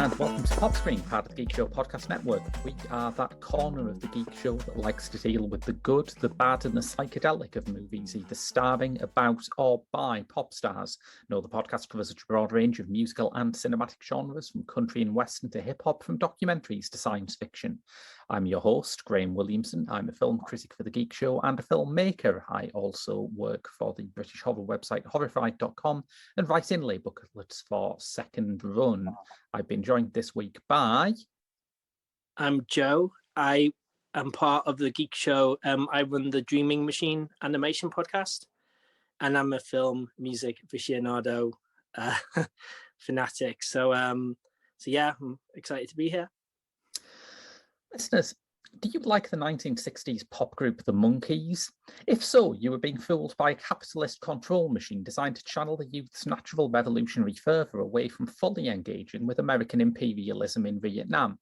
and welcome to Pop Screen, part of the Geek Show podcast network. We are that corner of the Geek Show that likes to deal with the good, the bad, and the psychedelic of movies, either starring, about, or by pop stars. No, the podcast covers a broad range of musical and cinematic genres, from country and western to hip-hop, from documentaries to science fiction. I'm your host, Graham Williamson. I'm a film critic for the Geek Show and a filmmaker. I also work for the British horror website horrified.com and write inlay booklets for Second Run. I've been joined this week by... I'm Joe. I am part of the Geek Show. I run the Dreaming Machine animation podcast, and I'm a film music aficionado fanatic. So yeah, I'm excited to be here. Listeners, do you like the 1960s pop group The Monkees? If so, you were being fooled by a capitalist control machine designed to channel the youth's natural revolutionary fervour away from fully engaging with American imperialism in Vietnam.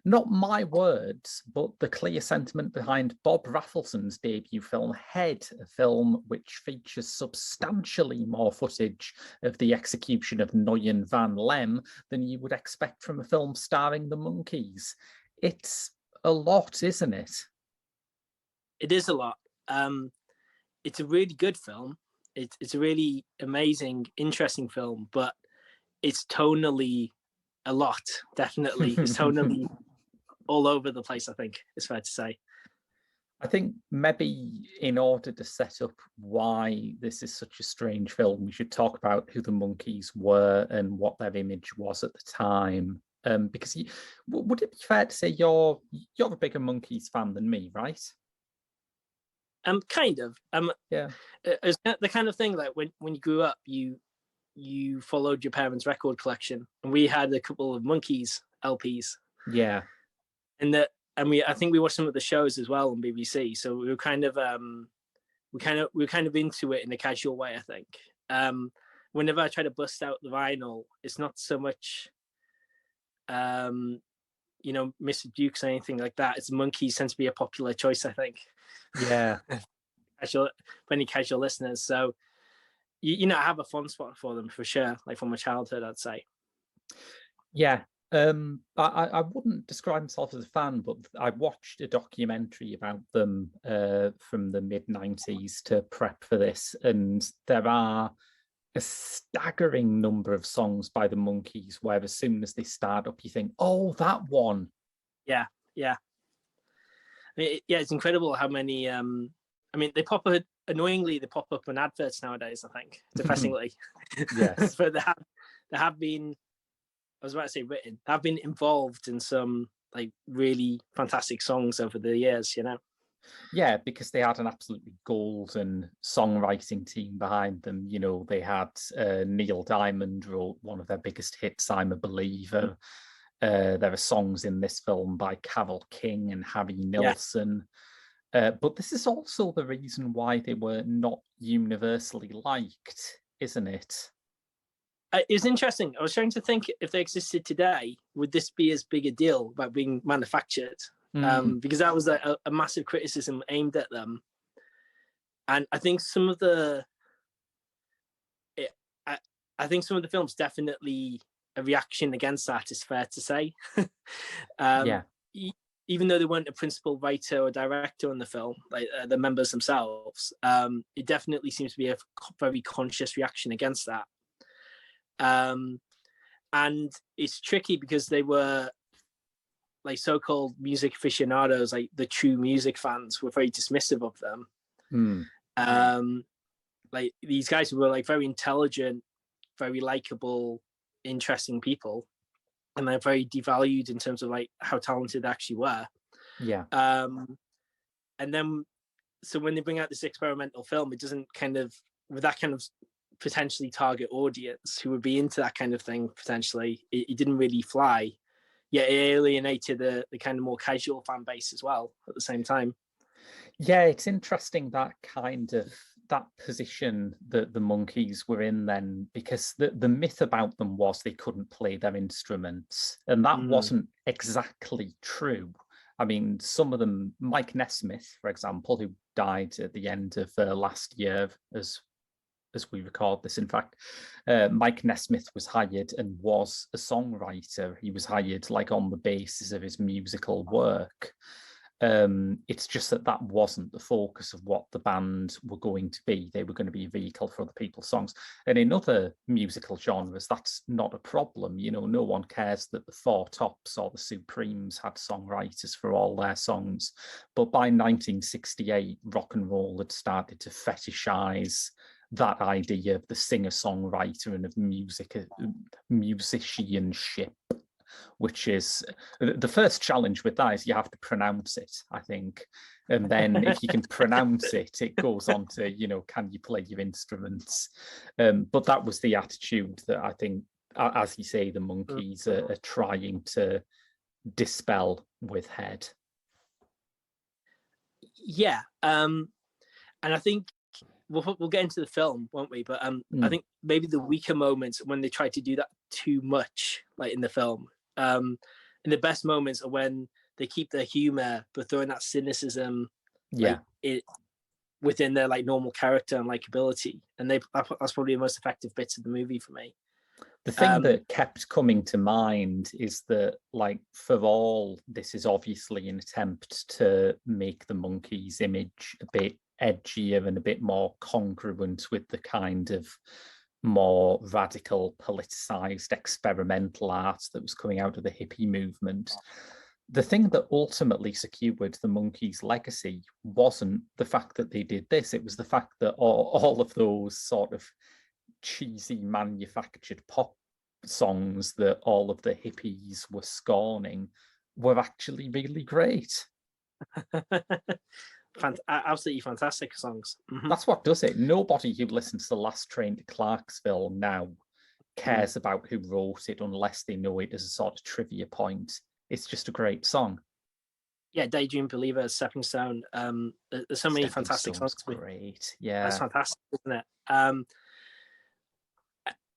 Not my words, but the clear sentiment behind Bob Raffleson's debut film Head, a film which features substantially more footage of the execution of Nguyen Van Lem than you would expect from a film starring The Monkees. It's a lot, isn't it? It is a lot. It's a really good film. It's a really amazing, interesting film, but it's tonally a lot, definitely. It's tonally all over the place, I think it's fair to say. I think maybe in order to set up why this is such a strange film, we should talk about who the Monkees were and what their image was at the time. Because would it be fair to say you're a bigger Monkees fan than me, right? Kind of. Yeah. It's the kind of thing like when you grew up, you followed your parents' record collection, and we had a couple of Monkees LPs. Yeah. And I think we watched some of the shows as well on BBC. So we were kind of into it in a casual way, I think. Whenever I try to bust out the vinyl, it's not so much Mr. Dukes or anything like that. It's Monkees tends to be a popular choice, I think. Yeah. For any casual listeners. So I have a fond spot for them for sure, like from my childhood, I'd say. Yeah. I wouldn't describe myself as a fan, but I watched a documentary about them from the mid-90s to prep for this, and there are a staggering number of songs by the Monkees where as soon as they start up, you think, oh, that one. Yeah. I mean, it's incredible how many, they pop up, annoyingly, they pop up in adverts nowadays, I think, depressingly. Yes. But they have been, I was about to say written, have been involved in some like really fantastic songs over the years, Yeah, because they had an absolutely golden songwriting team behind them. They had Neil Diamond wrote one of their biggest hits, I'm a Believer. There are songs in this film by Carole King and Harry Nilsson. But this is also the reason why they were not universally liked, isn't it? It's interesting. I was trying to think if they existed today, would this be as big a deal about being manufactured? Because that was a massive criticism aimed at them, and I think some of the films definitely a reaction against that, is fair to say. Even though they weren't a principal writer or director on the film, like the members themselves, it definitely seems to be a very conscious reaction against that. And it's tricky because they were like so-called music aficionados, like the true music fans were very dismissive of them. Like these guys were like very intelligent, very likable, interesting people, and they're very devalued in terms of like how talented they actually were. Yeah. And then, so when they bring out this experimental film, it doesn't with that kind of potentially target audience who would be into that kind of thing, potentially, it didn't really fly. Yet it alienated the kind of more casual fan base as well at the same time. Yeah, it's interesting that position that the Monkees were in then, because the myth about them was they couldn't play their instruments, and that wasn't exactly true. I mean, some of them, Mike Nesmith, for example, who died at the end of last year as as we record this. In fact, Mike Nesmith was hired and was a songwriter. He was hired like on the basis of his musical work. It's just that wasn't the focus of what the band were going to be. They were going to be a vehicle for other people's songs. And in other musical genres, that's not a problem. You know, no one cares that the Four Tops or the Supremes had songwriters for all their songs. But by 1968, rock and roll had started to fetishize that idea of the singer-songwriter and of musicianship, which is the first challenge with that is you have to pronounce it, I think. And then if you can pronounce it, it goes on to, you know, can you play your instruments? But that was the attitude that I think, as you say, the Monkees are trying to dispel with Head. Yeah. And I think we'll get into the film, won't we? But I think maybe the weaker moments when they try to do that too much, like in the film. And the best moments are when they keep their humor but throwing that cynicism, like, within their like normal character and likability. And that's probably the most effective bits of the movie for me. The thing that kept coming to mind is that, like, for all this is obviously an attempt to make the Monkees' image a bit edgier and a bit more congruent with the kind of more radical, politicized, experimental art that was coming out of the hippie movement. The thing that ultimately secured the Monkees' legacy wasn't the fact that they did this. It was the fact that all of those sort of cheesy manufactured pop songs that all of the hippies were scorning were actually really great. Absolutely fantastic songs. That's what does it. Nobody who listens to Last Train to Clarksville now cares about who wrote it unless they know it as a sort of trivia point. It's just a great song. Yeah, Daydream Believer, Stepping Stone. There's so many fantastic songs. Great, yeah, that's fantastic, isn't it?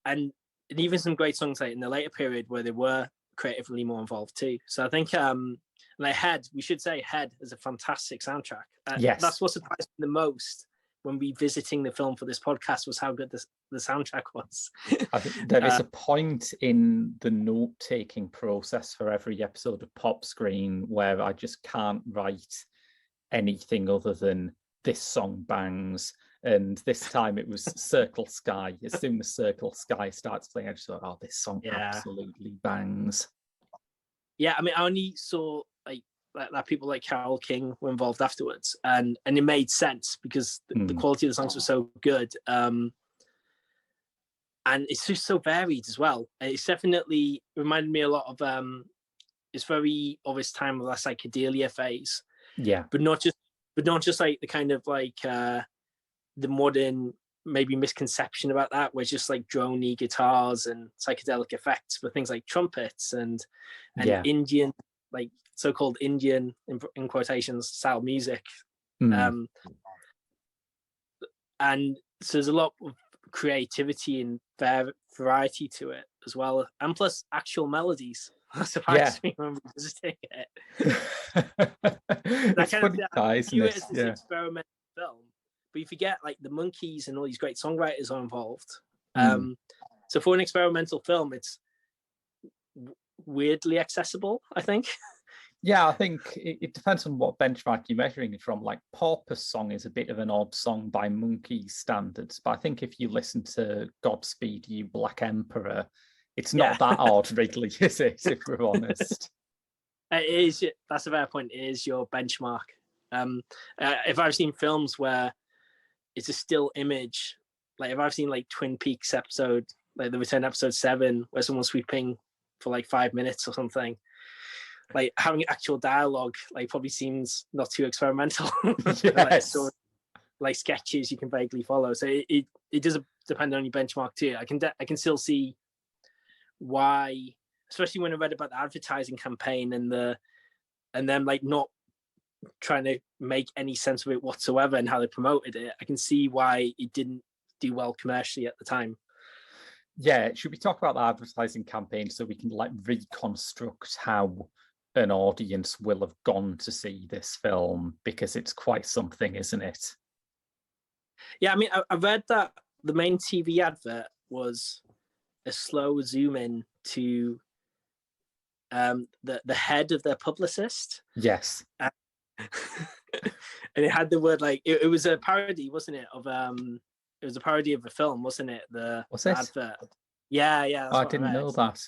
And even some great songs like in the later period where they were creatively more involved too. So I think like Head, we should say Head is a fantastic soundtrack. Yes, that's what surprised me the most when revisiting the film for this podcast was how good the soundtrack was. I think there is a point in the note-taking process for every episode of Pop Screen where I just can't write anything other than this song bangs. And this time it was Circle Sky. As soon as Circle Sky starts playing, I just thought, oh, this song absolutely bangs. Yeah, I mean, I only saw that people like Carole King were involved afterwards, and it made sense because the quality of the songs was so good. And it's just so varied as well. It's definitely reminded me a lot of it's very of its time of that psychedelia phase. Yeah, but not just like the kind of like the modern maybe misconception about that, where it's just like droney guitars and psychedelic effects, but things like trumpets and Indian, like so-called Indian in quotations style music. And so there's a lot of creativity and variety to it as well, and plus actual melodies. That surprised me when revisiting it. It's funny, isn't it? It's this experimental film, but you forget like the Monkees and all these great songwriters are involved. So for an experimental film, it's weirdly accessible, I think. Yeah, I think it depends on what benchmark you're measuring it from. Like Pauper's song is a bit of an odd song by Monkees standards, but I think if you listen to Godspeed You Black Emperor, it's not that odd, really, is it, if we're honest? It is. That's a fair point. It is your benchmark. If I've seen films where it's a still image, like if I've seen like Twin Peaks episode, like The Return episode 7, where someone's sweeping for like 5 minutes or something, like having actual dialogue like probably seems not too experimental. Yes. like sketches you can vaguely follow. So it does depend on your benchmark too. I can still see why, especially when I read about the advertising campaign and them like not trying to make any sense of it whatsoever and how they promoted it. I can see why it didn't do well commercially at the time. Yeah, should we talk about the advertising campaign so we can like reconstruct how an audience will have gone to see this film, because it's quite something, isn't it? Yeah, I mean, I read that the main TV advert was a slow zoom in to the head of their publicist. Yes. And it had the word like it was a parody, wasn't it? Of it was a parody of a film, wasn't it? The advert. Yeah, that's I didn't know that.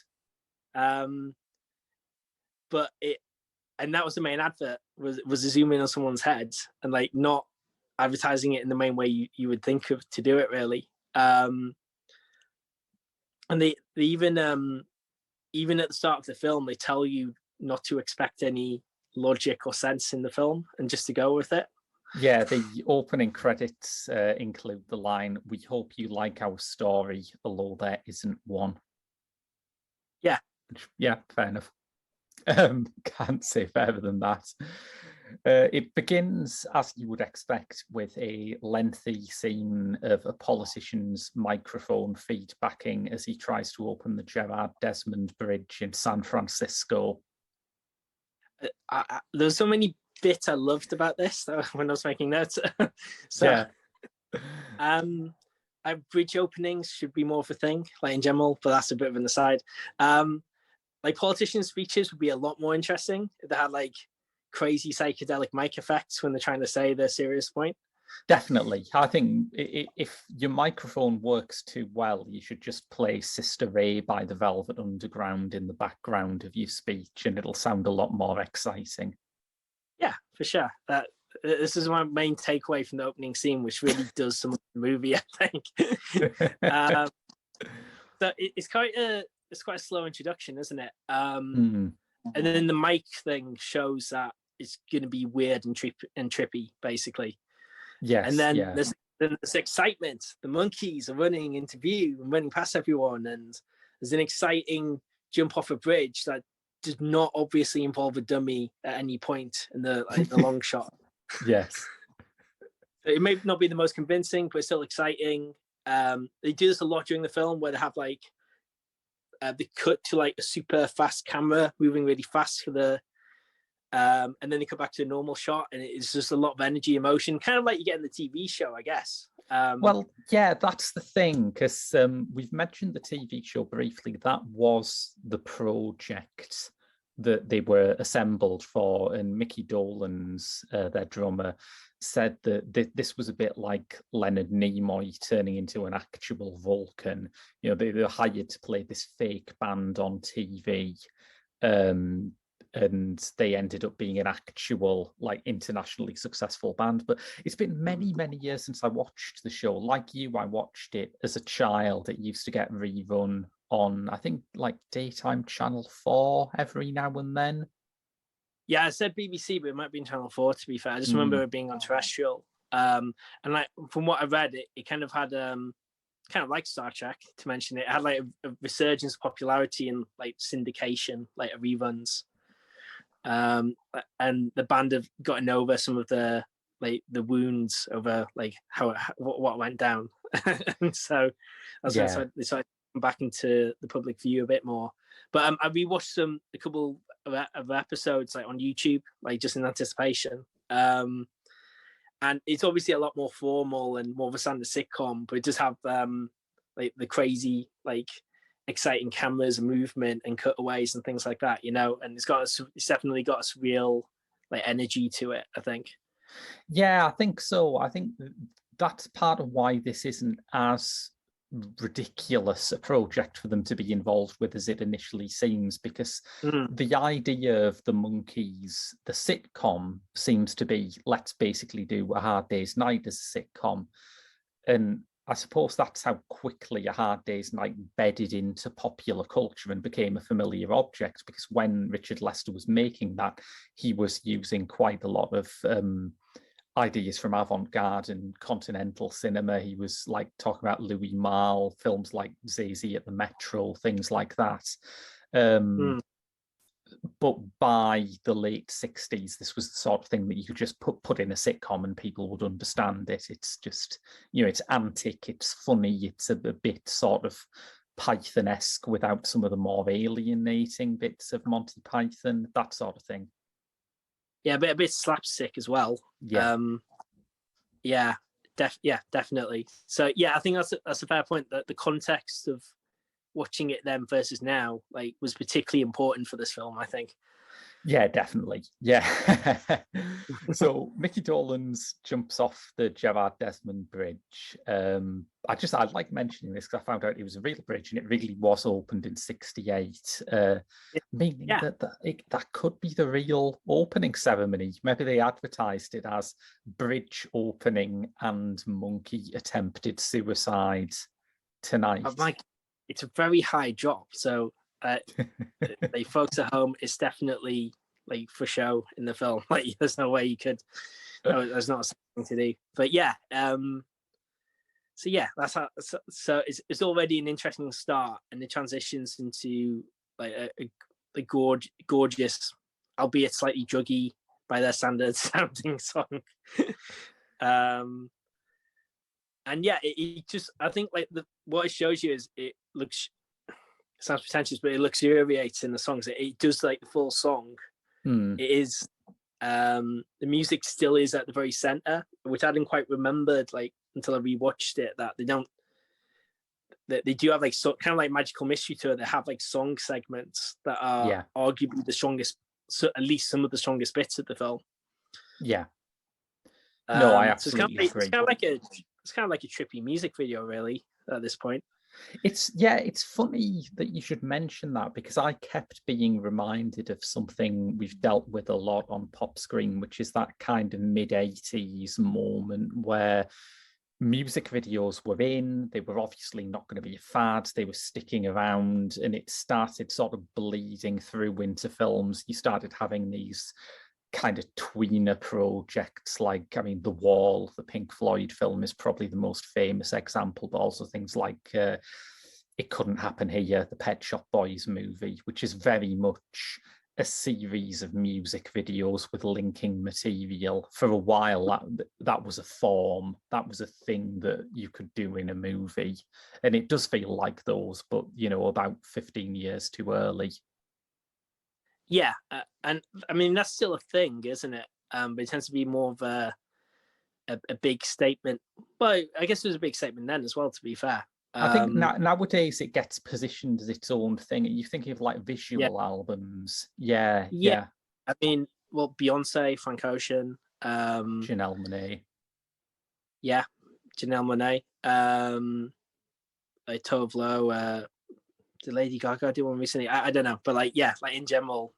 But that was the main advert, was a zoom in on someone's head, and like not advertising it in the main way you would think of to do it, really. And they even at the start of the film, they tell you not to expect any logic or sense in the film and just to go with it. Yeah, the opening credits include the line, "We hope you like our story, although there isn't one." Yeah. Yeah, fair enough. Can't say fairer than that. It begins, as you would expect, with a lengthy scene of a politician's microphone feedbacking as he tries to open the Gerard Desmond Bridge in San Francisco. There's so many bits I loved about this when I was making notes. Bridge openings should be more of a thing, like in general, but that's a bit of an aside. Like politician speeches would be a lot more interesting if they had like crazy psychedelic mic effects when they're trying to say their serious point. Definitely. I think if your microphone works too well, you should just play Sister Ray by the Velvet Underground in the background of your speech, and it'll sound a lot more exciting. Yeah, for sure. This is my main takeaway from the opening scene, which really does some of the movie, I think. So it's quite a slow introduction, isn't it? And then the mic thing shows that it's going to be weird and trippy, basically. Yes. And then there's this excitement. The monkeys are running into view and running past everyone, and there's an exciting jump off a bridge that does not obviously involve a dummy at any point in the long shot. Yes. It may not be the most convincing, but it's still exciting. They do this a lot during the film, where they have like they cut to like a super fast camera moving really fast for the and then they cut back to a normal shot, and it's just a lot of energy, emotion, kind of like you get in the TV show, I guess. Well, yeah, that's the thing, because we've mentioned the TV show briefly. That was the project that they were assembled for, and Mickey Dolenz, their drummer, said that this was a bit like Leonard Nimoy turning into an actual Vulcan. You know, they were hired to play this fake band on TV, and they ended up being an actual, like, internationally successful band. But it's been many, many years since I watched the show. Like you, I watched it as a child. It used to get rerun on, I think, like daytime Channel 4 every now and then. Yeah, I said BBC, but it might be in Channel 4, to be fair. I just remember it being on terrestrial. And like from what I read, it kind of had kind of like Star Trek, to mention it. It had like a resurgence of popularity and like syndication, like reruns. And the band have gotten over some of the wounds over like what went down. And so that's when they started back into the public view a bit more. But I rewatched a couple of episodes like on YouTube, like just in anticipation. And it's obviously a lot more formal and more of a standard sitcom, but it does have like the crazy, like exciting cameras and movement and cutaways and things like that, you know. And it's definitely got a real like energy to it, I think. Yeah, I think so. I think that's part of why this isn't as ridiculous a project for them to be involved with as it initially seems, because the idea of the Monkees, the sitcom, seems to be, let's basically do A Hard Day's Night as a sitcom. And I suppose that's how quickly A Hard Day's Night bedded into popular culture and became a familiar object, because when Richard Lester was making that, he was using quite a lot of ideas from avant-garde and continental cinema. He was like talking about Louis Malle, films like Zazie at the Metro, things like that. But by the late 60s, this was the sort of thing that you could just put in a sitcom and people would understand it. It's just, you know, it's antic, it's funny, it's a bit sort of Python-esque without some of the more alienating bits of Monty Python, that sort of thing. Yeah, a bit slapstick as well. Yeah. Yeah, definitely. So yeah, I think that's a fair point. That the context of watching it then versus now, like, was particularly important for this film, I think. Yeah, definitely. Yeah. So Mickey Dolenz jumps off the Gerard Desmond Bridge. I like mentioning this because I found out it was a real bridge and it really was opened in '68, meaning Yeah, that could be the real opening ceremony. Maybe they advertised it as bridge opening and monkey attempted suicide tonight. but Mike, it's a very high drop. So like, folks at home, it's definitely like for show in the film. Like, there's no way you could. No, there's not something to do. But yeah, so yeah, that's how. So it's already an interesting start, and it transitions into like a gorgeous, albeit slightly druggy by their standards, sounding song. And yeah, it just, I think, like, what it shows you is it sounds pretentious, but it luxuriates in the songs. It does, like, the full song. It is, the music still is at the very center, which I didn't quite remembered, like, until I rewatched it, that they do have, like, kind of like Magical Mystery Tour. They have, like, song segments that are arguably the strongest, so at least some of the strongest bits of the film. Yeah. No, I So absolutely agree. It's kind of like a trippy music video, really, at this point. It's funny that you should mention that, because I kept being reminded of something we've dealt with a lot on Pop Screen, which is that kind of mid-'80s moment where music videos were in. They were obviously not going to be a fad. They were sticking around, and it started sort of bleeding through into films. You started having these kind of tweener projects, like, I mean, The Wall, the Pink Floyd film, is probably the most famous example, but also things like It Couldn't Happen Here, the Pet Shop Boys movie, which is very much a series of music videos with linking material. For a while, that was a form, that was a thing that you could do in a movie, and it does feel like those, but about 15 years too early. Yeah, and I mean, that's still a thing, isn't it? But it tends to be more of a big statement. But I guess it was a big statement then as well, to be fair. I think nowadays it gets positioned as its own thing. You think of like visual albums. Yeah. I mean, well, Beyonce, Frank Ocean, Janelle Monáe. Yeah, Janelle Monáe. Like Tove Lo, did Lady Gaga do one recently? I don't know, but like, yeah, like in general,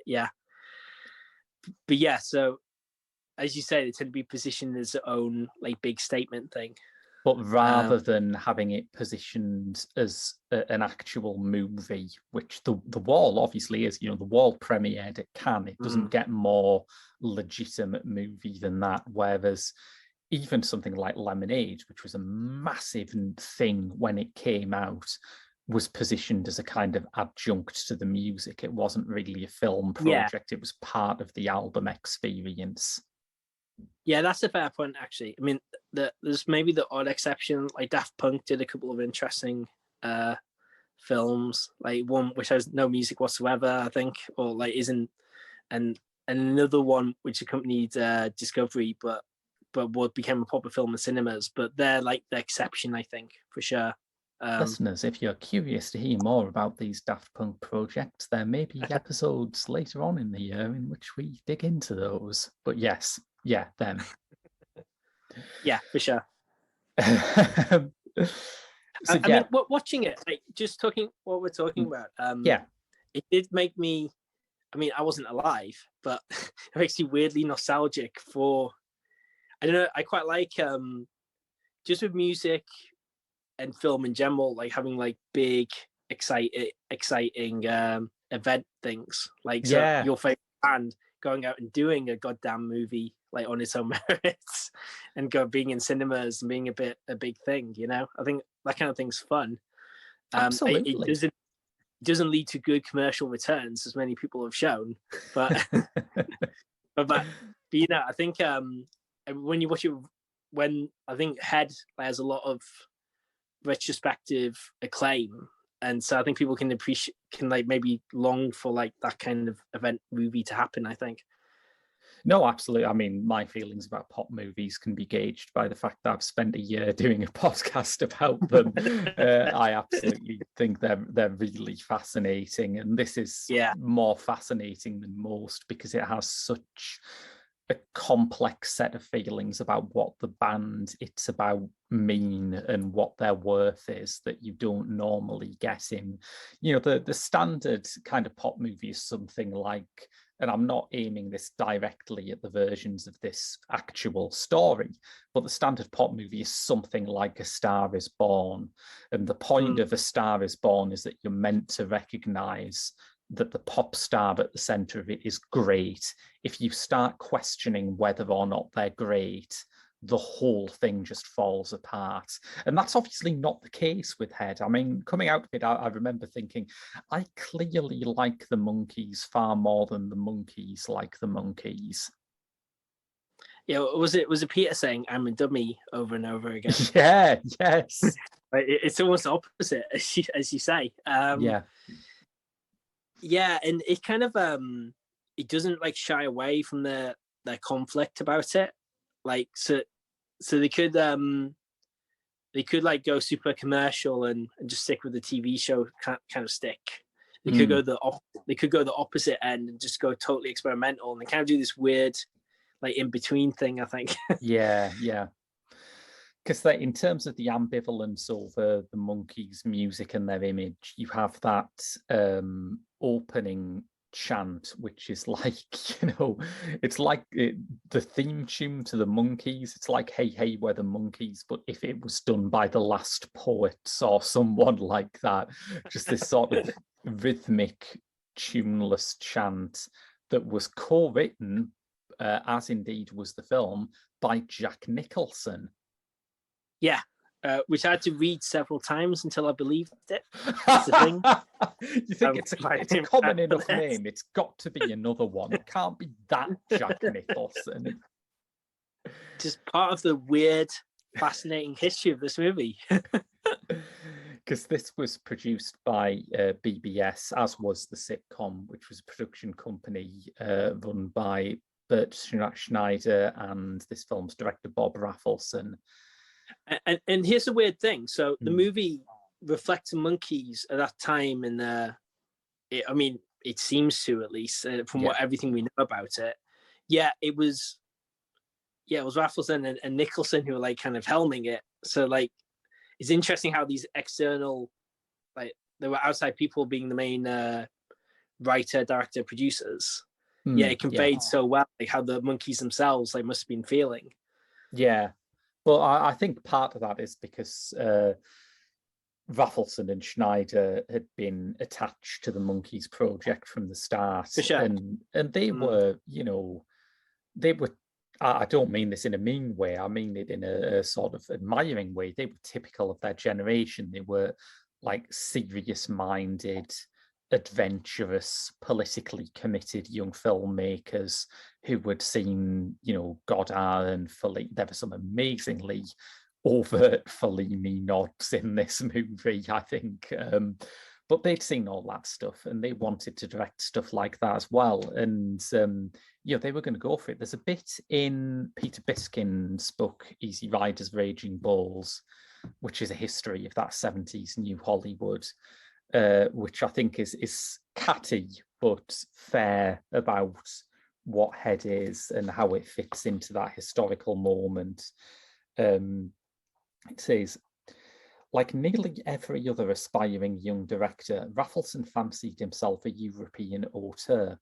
yeah. But yeah, so as you say, they tend to be positioned as their own, like, big statement thing. But rather than having it positioned as an actual movie, which the Wall obviously is, the Wall premiered at Cannes. It doesn't get more legitimate movie than that. Whereas even something like Lemonade, which was a massive thing when it came out, was positioned as a kind of adjunct to the music. It wasn't really a film project. It was part of the album experience. Yeah, that's a fair point, actually. I mean, there's maybe the odd exception, like Daft Punk did a couple of interesting films, like one which has no music whatsoever, I think, or like isn't, and another one which accompanied Discovery, but what became a proper film in cinemas. But they're like the exception, I think, for sure. Listeners, if you're curious to hear more about these Daft Punk projects, there may be episodes later on in the year in which we dig into those. But yes, yeah, them. Yeah, for sure. So, I mean, watching it, like, just talking what we're talking about, it did make me, I mean, I wasn't alive, but it makes me weirdly nostalgic for, I don't know, I quite like, just with music and film in general, like having like big, exciting event things. Like, so your favorite band going out and doing a goddamn movie, like, on its own merits, and being in cinemas and being a big thing. I think that kind of thing's fun. Absolutely. It doesn't lead to good commercial returns, as many people have shown, but but I think when you watch it, when I think Head has a lot of retrospective acclaim, and so I think people can like maybe long for like that kind of event movie to happen, I think. No, absolutely. I mean, my feelings about pop movies can be gauged by the fact that I've spent a year doing a podcast about them. I absolutely think they're really fascinating, and this is Yeah. more fascinating than most because it has such a complex set of feelings about what the band it's about mean and what their worth is that you don't normally get in, the standard kind of pop movie is something like, and I'm not aiming this directly at the versions of this actual story, but the standard pop movie is something like A Star is Born. And the point of A Star is Born is that you're meant to recognize that the pop star at the center of it is great. If you start questioning whether or not they're great, the whole thing just falls apart. And that's obviously not the case with Head. I mean, coming out of it, I remember thinking, I clearly like the Monkees far more than the Monkees like the Monkees. Yeah, was it Peter saying "I'm a dummy" over and over again? Yeah, yes. It's almost the opposite, as you say. Yeah. Yeah, and it kind of it doesn't like shy away from their conflict about it. Like so they could like go super commercial and just stick with the TV show kind of stick. They could go the opposite end and just go totally experimental, and they kind of do this weird like in between thing, I think. Yeah. Because in terms of the ambivalence over the Monkees' music and their image, you have that opening chant, which is like, it's like the theme tune to the Monkees. It's like, hey, hey, we're the Monkees, but if it was done by the Last Poets or someone like that, just this sort of rhythmic, tuneless chant that was co-written, as indeed was the film, by Jack Nicholson. Yeah, which I had to read several times until I believed it. That's the thing. You think it's a common enough name? It's got to be another one. It can't be that Jack Nicholson. Just part of the weird, fascinating history of this movie. Because this was produced by BBS, as was the sitcom, which was a production company run by Bert Schneider and this film's director, Bob Rafelson. And here's the weird thing. So the movie reflects the Monkees at that time, and I mean, it seems to, at least from what everything we know about it. Yeah, it was Rafelson and Nicholson who were like kind of helming it. So like, it's interesting how these external, like, there were outside people being the main writer, director, producers. Yeah, it conveyed so well like how the Monkees themselves like must have been feeling. Yeah. Well, I think part of that is because Rafelson and Schneider had been attached to the Monkees project from the start. For sure. And they were, they were, I don't mean this in a mean way, I mean it in a sort of admiring way. They were typical of their generation. They were like serious-minded, adventurous, politically committed young filmmakers who had seen, Godard and Fellini. There were some amazingly overt Fellini nods in this movie, I think. But they'd seen all that stuff and they wanted to direct stuff like that as well. And, they were going to go for it. There's a bit in Peter Biskin's book, Easy Riders, Raging Bulls, which is a history of that 70s New Hollywood, which I think is catty but fair about what Head is and how it fits into that historical moment. It says, like nearly every other aspiring young director, Rafelson fancied himself a European auteur.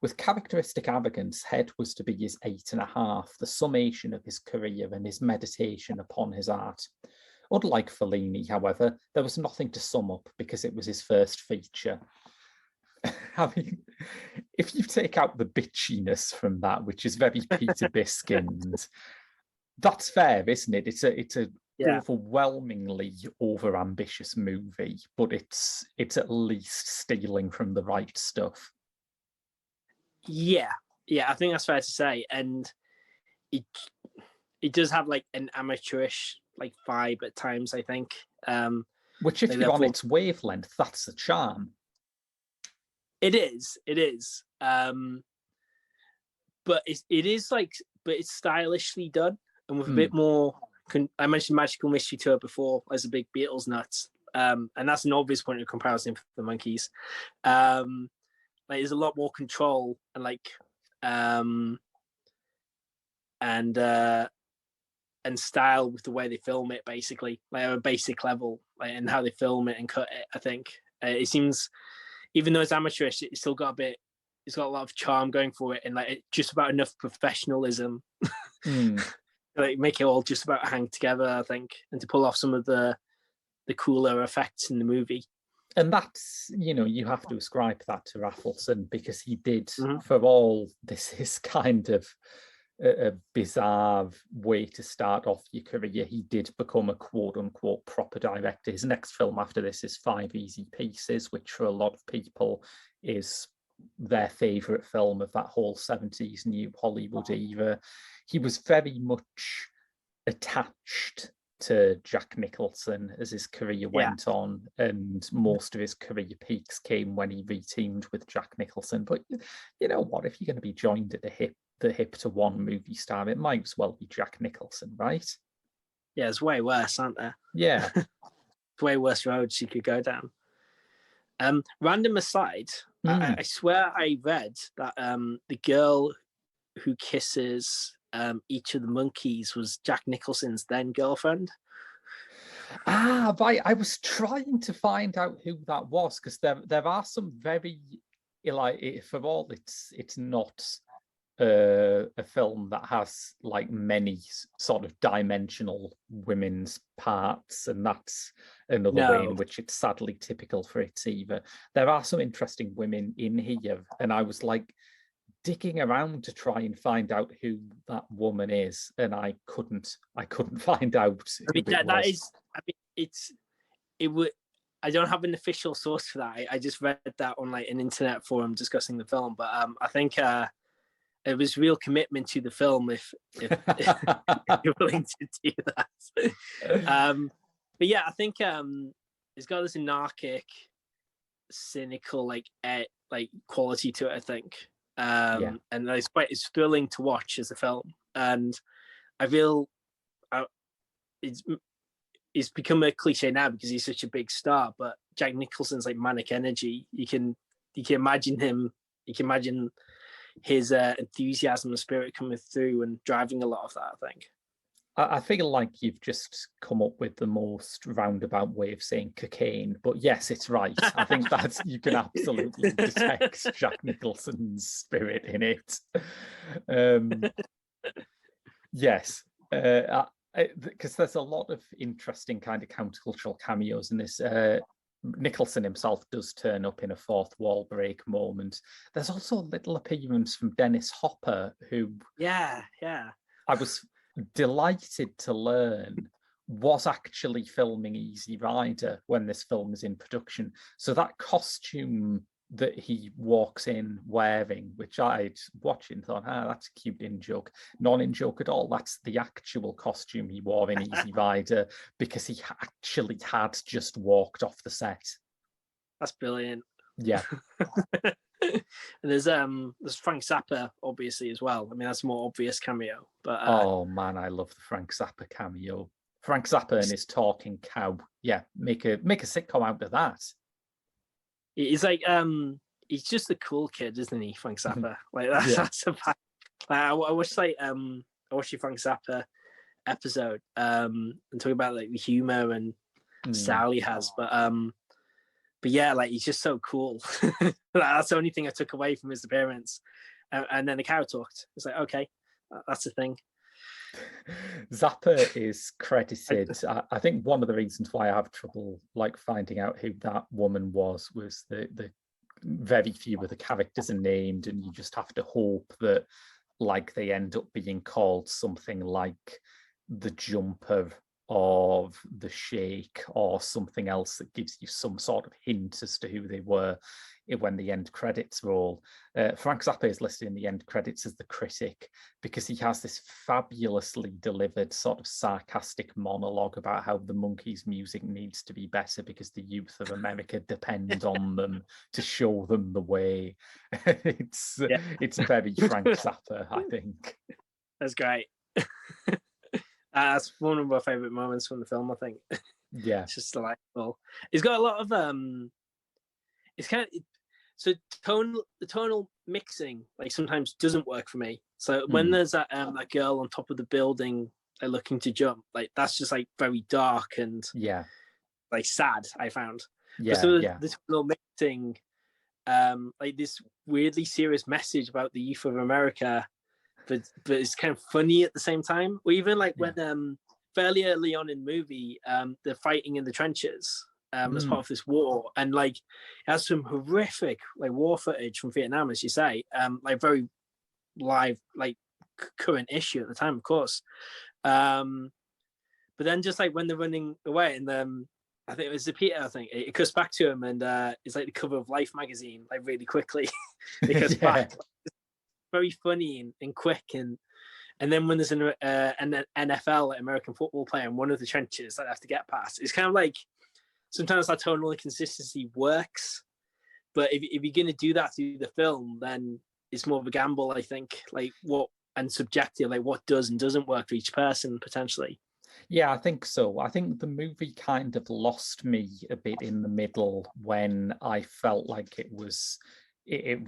With characteristic arrogance, Head was to be his 8.5, the summation of his career and his meditation upon his art. Unlike Fellini, however, there was nothing to sum up because it was his first feature. I mean, if you take out the bitchiness from that, which is very Peter Biskind, that's fair, isn't it? It's a overwhelmingly overambitious movie, but it's at least stealing from the right stuff. Yeah, I think that's fair to say, and it does have like an amateurish like vibe at times, I think. Which, if you're on its wavelength, that's the charm. It is. But but it is like, but it's stylishly done and with a Mm. bit more. I mentioned Magical Mystery Tour before as a big Beatles nuts, and that's an obvious point of comparison for the Monkees. Like there's a lot more control and like and style with the way they film it, basically, like at a basic level, like and how they film it and cut it. I think it seems, even though it's amateurish, it's still got a bit. It's got a lot of charm going for it, and like just about enough professionalism, like make it all just about hang together. I think, and to pull off some of the cooler effects in the movie. And that's, you have to ascribe that to Raffleson, because he did, Mhm. for all this is kind of a bizarre way to start off your career, he did become a quote unquote proper director. His next film after this is Five Easy Pieces, which for a lot of people is their favorite film of that whole 70s new Hollywood era. He was very much attached to Jack Nicholson as his career went on, and most of his career peaks came when he reteamed with Jack Nicholson. But you know what, if you're going to be joined at the hip to one movie star, it might as well be Jack Nicholson, right? Yeah, it's way worse, aren't there? Yeah. Way worse roads you could go down. Random aside, I swear I read that the girl who kisses each of the monkeys was Jack Nicholson's then girlfriend. Right. I was trying to find out who that was, because there are some very, like, for all it's not a film that has like many sort of dimensional women's parts, and that's another way in which it's sadly typical for it either. There are some interesting women in here, and I was like digging around to try and find out who that woman is, and I couldn't find out who it was. It would. I don't have an official source for that. I just read that on like an internet forum discussing the film, but I think it was real commitment to the film if you're willing to do that. But yeah, I think it's got this anarchic, cynical, like quality to it, I think. And it's thrilling to watch as a film, and I feel it's become a cliche now because he's such a big star. But Jack Nicholson's like manic energy. You can imagine him. You can imagine his enthusiasm and spirit coming through and driving a lot of that, I think. I feel like you've just come up with the most roundabout way of saying cocaine, but yes, it's right. I think that you can absolutely detect Jack Nicholson's spirit in it. Yes, because there's a lot of interesting kind of countercultural cameos in this. Nicholson himself does turn up in a fourth wall break moment. There's also a little appearance from Dennis Hopper, who I was delighted to learn was actually filming Easy Rider when this film was in production. So that costume that he walks in wearing, which I'd watched and thought, that's a cute in-joke. Not in-joke at all. That's the actual costume he wore in Easy Rider, because he actually had just walked off the set. That's brilliant. Yeah. And there's Frank Zappa obviously as well. I mean, that's a more obvious cameo, but oh man, I love the Frank Zappa cameo. Frank Zappa and his talking cow. Yeah, make a sitcom out of that. He's like he's just a cool kid, isn't he, Frank Zappa? Like that's a fact. Like, I watched the Frank Zappa episode and talk about like the humor and style he has, but yeah, like he's just so cool. That's the only thing I took away from his appearance. And then the cow talked. It's like, okay, that's a thing. Zappa is credited. I think one of the reasons why I have trouble like finding out who that woman was the very few of the characters are named, and you just have to hope that like they end up being called something like the Jumper of the Sheikh or something else that gives you some sort of hint as to who they were. when the end credits roll. Frank Zappa is listed in the end credits as the critic because he has this fabulously delivered sort of sarcastic monologue about how the Monkees' music needs to be better because the youth of America depend on them to show them the way. It's very Frank Zappa, I think. That's great. That's one of my favorite moments from the film, I think. Yeah, it's just delightful. It's got a lot of it's kind of so the tonal mixing like sometimes doesn't work for me. So when there's that girl on top of the building like looking to jump, like that's just like very dark and like sad, I found. But so the tonal mixing, like this weirdly serious message about the youth of America, but it's kind of funny at the same time. Or even like when fairly early on in the movie, they're fighting in the trenches as part of this war, and like it has some horrific like war footage from Vietnam, as you say, like very live, like current issue at the time, of course. But then just like when they're running away, and I think it was the Peter. I think it cuts back to him, and it's like the cover of Life magazine, like really quickly. It cuts back, like, very funny and quick, and then when there's an NFL, like American football player, in one of the trenches that I have to get past, it's kind of like sometimes that tonal inconsistency works, but if you're going to do that through the film, then it's more of a gamble, I think, like what and subjective, like what does and doesn't work for each person potentially. Yeah, I think so. I think the movie kind of lost me a bit in the middle when I felt like it was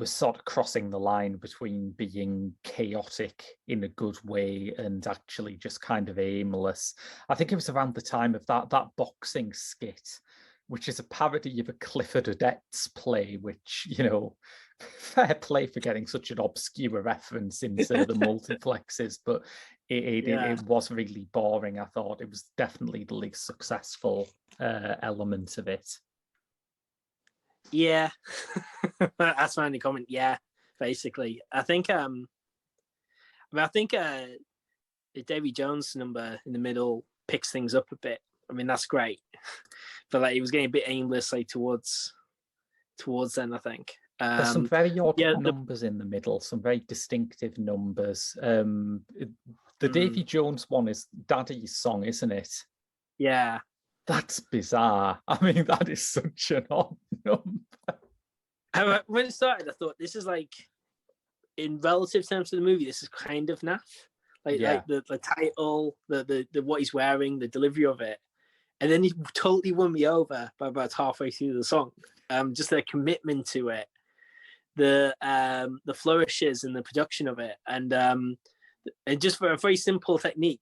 sort of crossing the line between being chaotic in a good way and actually just kind of aimless. I think it was around the time of that boxing skit, which is a parody of a Clifford Odets play, which, you know, fair play for getting such an obscure reference into the multiplexes, but it was really boring. I thought it was definitely the least successful element of it. Yeah, that's my only comment. Yeah, basically, I think the Davy Jones number in the middle picks things up a bit. I mean, that's great, but like it was getting a bit aimless, like towards then. I think there's some very odd numbers in the middle, some very distinctive numbers. The Davy Jones one is Daddy's song, isn't it? Yeah. That's bizarre. I mean, that is such an odd number. When it started, I thought this is like, in relative terms to the movie, this is kind of naff. Like the title, the what he's wearing, the delivery of it, and then he totally won me over by about halfway through the song. Just their commitment to it, the flourishes and the production of it, and just for a very simple technique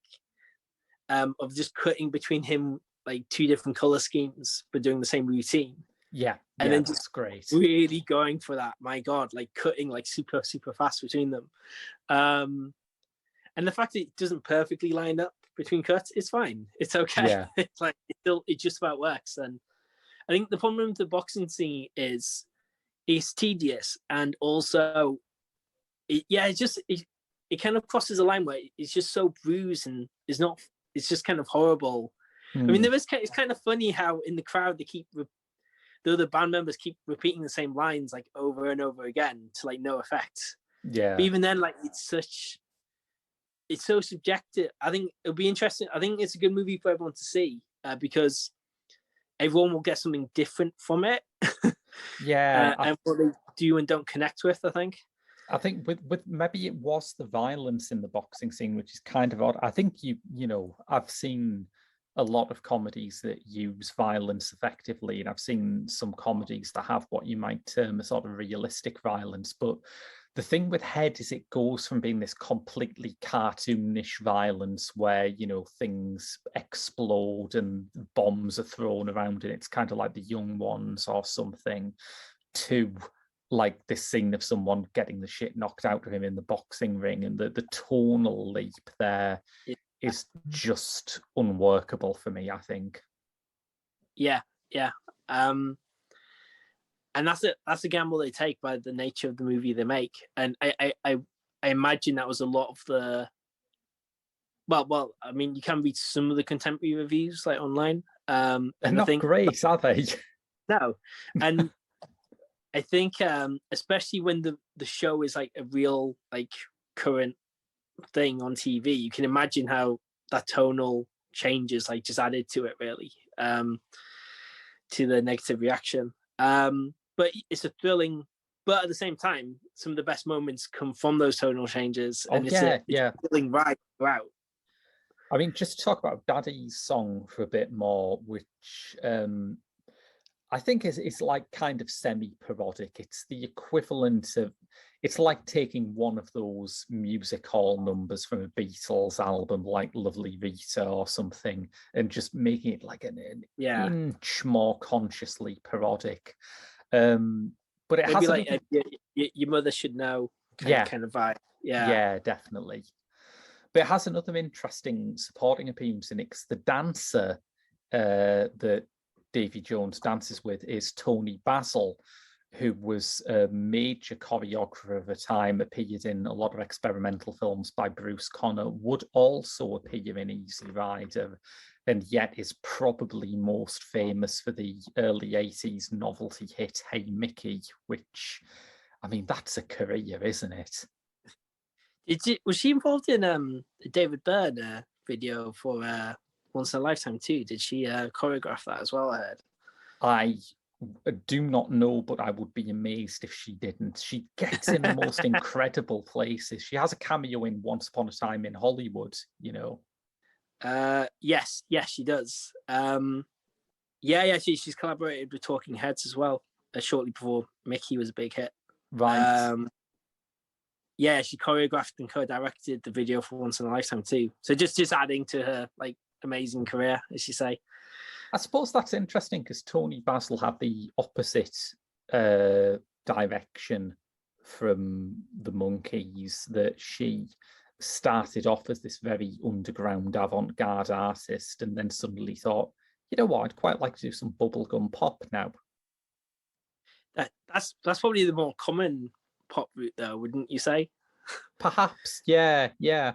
of just cutting between him like two different color schemes but doing the same routine. And then just great. Really going for that. My God, like cutting like super fast between them. And the fact that it doesn't perfectly line up between cuts, it's fine. It's okay. Yeah. It's like it just about works. And I think the problem with the boxing scene is it's tedious, and also it kind of crosses a line where it's just so bruised and it's just kind of horrible. I mean, it's kind of funny how in the crowd the other band members keep repeating the same lines like over and over again to like no effect. Yeah. But even then, like it's so subjective. I think it'll be interesting. I think it's a good movie for everyone to see because everyone will get something different from it. Yeah. And what they do and don't connect with, I think with maybe it was the violence in the boxing scene, which is kind of odd. I think you know, I've seen a lot of comedies that use violence effectively, and I've seen some comedies that have what you might term a sort of realistic violence. But the thing with Head is it goes from being this completely cartoonish violence where, you know, things explode and bombs are thrown around and it's kind of like The Young Ones or something, to like this scene of someone getting the shit knocked out of him in the boxing ring, and the tonal leap there is just unworkable for me, I think. Yeah. And that's a gamble they take by the nature of the movie they make. And I imagine that was a lot of the well, I mean, you can read some of the contemporary reviews like online. They're not great, are they? No. And I think especially when the show is like a real like current thing on TV, you can imagine how that tonal changes like just added to it really, to the negative reaction. But it's a thrilling, but at the same time, some of the best moments come from those tonal changes, Oh and it's yeah, a thrilling ride throughout. I mean, just to talk about Daddy's song for a bit more, which I think is like kind of semi-parodic. It's the equivalent of, it's like taking one of those music hall numbers from a Beatles album, like Lovely Rita or something, and just making it like an Yeah, inch more consciously parodic. But it maybe has like another, your mother should know yeah, kind of vibe. Yeah, yeah, definitely. But it has another interesting supporting appearance in it. 'Cause the dancer that Davy Jones dances with is Tony Basil, who was a major choreographer of the time, appeared in a lot of experimental films by Bruce Conner, would also appear in Easy Rider, and yet is probably most famous for the early 80s novelty hit Hey Mickey, which, I mean, that's a career, isn't it? was she involved in the David Byrne video for Once in a Lifetime too? Did she choreograph that as well? I heard. I do not know, but I would be amazed if she didn't. She gets in the most incredible places. She has a cameo in Once Upon a Time in Hollywood, you know. Yes, she does. Yeah, she's collaborated with Talking Heads as well. Shortly before Mickey was a big hit. Right. Yeah, she choreographed and co-directed the video for Once in a Lifetime too. So just adding to her like amazing career, as you say. I suppose that's interesting because Tony Basil had the opposite direction from the Monkees, that she started off as this very underground avant-garde artist and then suddenly thought, you know what, I'd quite like to do some bubblegum pop now. That's probably the more common pop route though, wouldn't you say? Perhaps, yeah, yeah.